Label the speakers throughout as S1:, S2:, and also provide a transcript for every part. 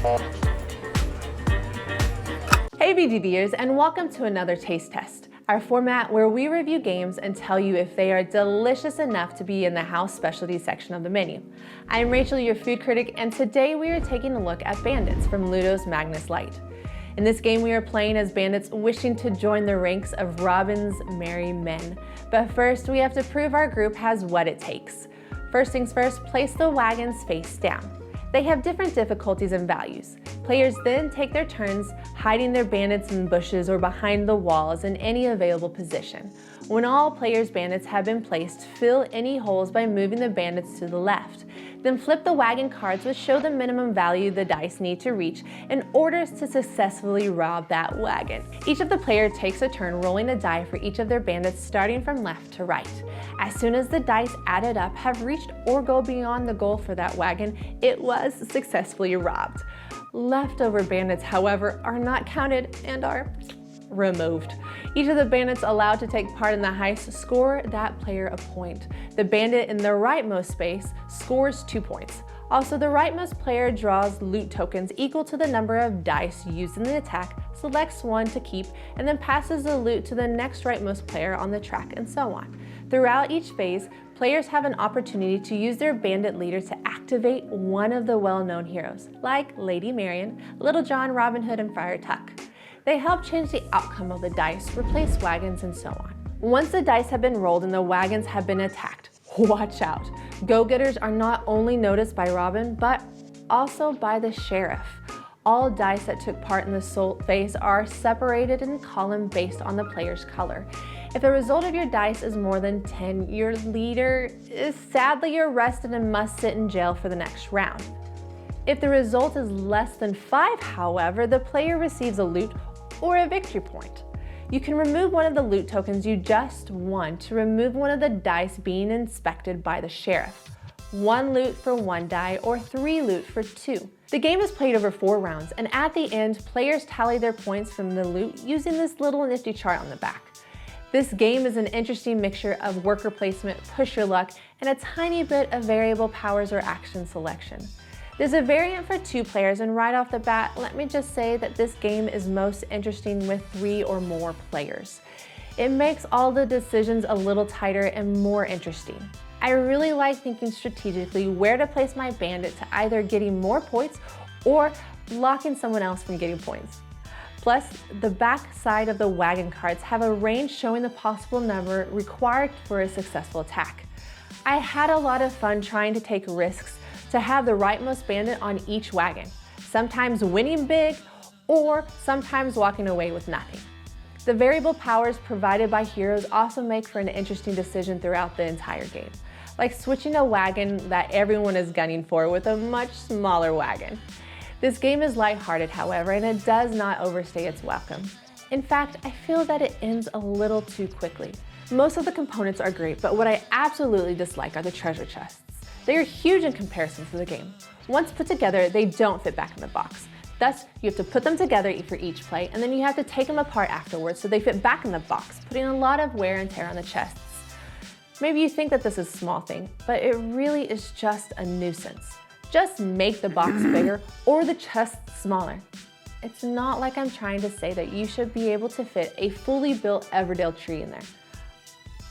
S1: Hey BGBers, and welcome to another taste test, our format where we review games and tell you if they are delicious enough to be in the house specialty section of the menu. I'm Rachel, your food critic, and today we are taking a look at Bandits from Ludo's Magnus Light. In this game, we are playing as bandits wishing to join the ranks of Robin's merry men. But first, we have to prove our group has what it takes. First things first, place the wagons face down. They have different difficulties and values. Players then take their turns hiding their bandits in bushes or behind the walls in any available position. When all players' bandits have been placed, fill any holes by moving the bandits to the left. Then flip the wagon cards which show the minimum value the dice need to reach in order to successfully rob that wagon. Each of the players takes a turn rolling a die for each of their bandits starting from left to right. As soon as the dice added up have reached or go beyond the goal for that wagon, it was successfully robbed. Leftover bandits, however, are not counted and are removed. Each of the bandits allowed to take part in the heist score that player a point. The bandit in the rightmost space scores 2 points. Also, the rightmost player draws loot tokens equal to the number of dice used in the attack, selects one to keep, and then passes the loot to the next rightmost player on the track, and so on. Throughout each phase, players have an opportunity to use their bandit leader to activate one of the well-known heroes, like Lady Marian, Little John, Robin Hood, and Friar Tuck. They help change the outcome of the dice, replace wagons, and so on. Once the dice have been rolled and the wagons have been attacked, watch out. Go-getters are not only noticed by Robin, but also by the sheriff. All dice that took part in the assault phase are separated in a column based on the player's color. If the result of your dice is more than 10, your leader is sadly arrested and must sit in jail for the next round. If the result is less than 5, however, the player receives a loot or a victory point. You can remove one of the loot tokens you just won to remove one of the dice being inspected by the sheriff. 1 loot for 1 die or 3 loot for 2. The game is played over 4 rounds, and at the end, players tally their points from the loot using this little nifty chart on the back. This game is an interesting mixture of worker placement, push your luck, and a tiny bit of variable powers or action selection. There's a variant for 2 players, and right off the bat, let me just say that this game is most interesting with 3 or more players. It makes all the decisions a little tighter and more interesting. I really like thinking strategically where to place my bandit to either getting more points or blocking someone else from getting points. Plus, the back side of the wagon cards have a range showing the possible number required for a successful attack. I had a lot of fun trying to take risks to have the rightmost bandit on each wagon, sometimes winning big or sometimes walking away with nothing. The variable powers provided by heroes also make for an interesting decision throughout the entire game, like switching a wagon that everyone is gunning for with a much smaller wagon. This game is lighthearted, however, and it does not overstay its welcome. In fact, I feel that it ends a little too quickly. Most of the components are great, but what I absolutely dislike are the treasure chests. They are huge in comparison to the game. Once put together, they don't fit back in the box. Thus, you have to put them together for each play, and then you have to take them apart afterwards so they fit back in the box, putting a lot of wear and tear on the chests. Maybe you think that this is a small thing, but it really is just a nuisance. Just make the box bigger or the chest smaller. It's not like I'm trying to say that you should be able to fit a fully built Everdale tree in there.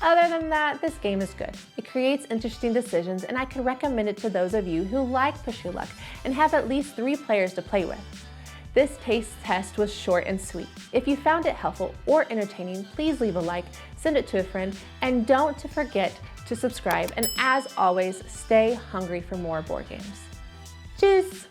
S1: Other than that, this game is good. It creates interesting decisions, and I could recommend it to those of you who like push your luck and have at least 3 players to play with. This taste test was short and sweet. If you found it helpful or entertaining, please leave a like, send it to a friend, and don't forget to subscribe. And as always, stay hungry for more board games. Tschüss!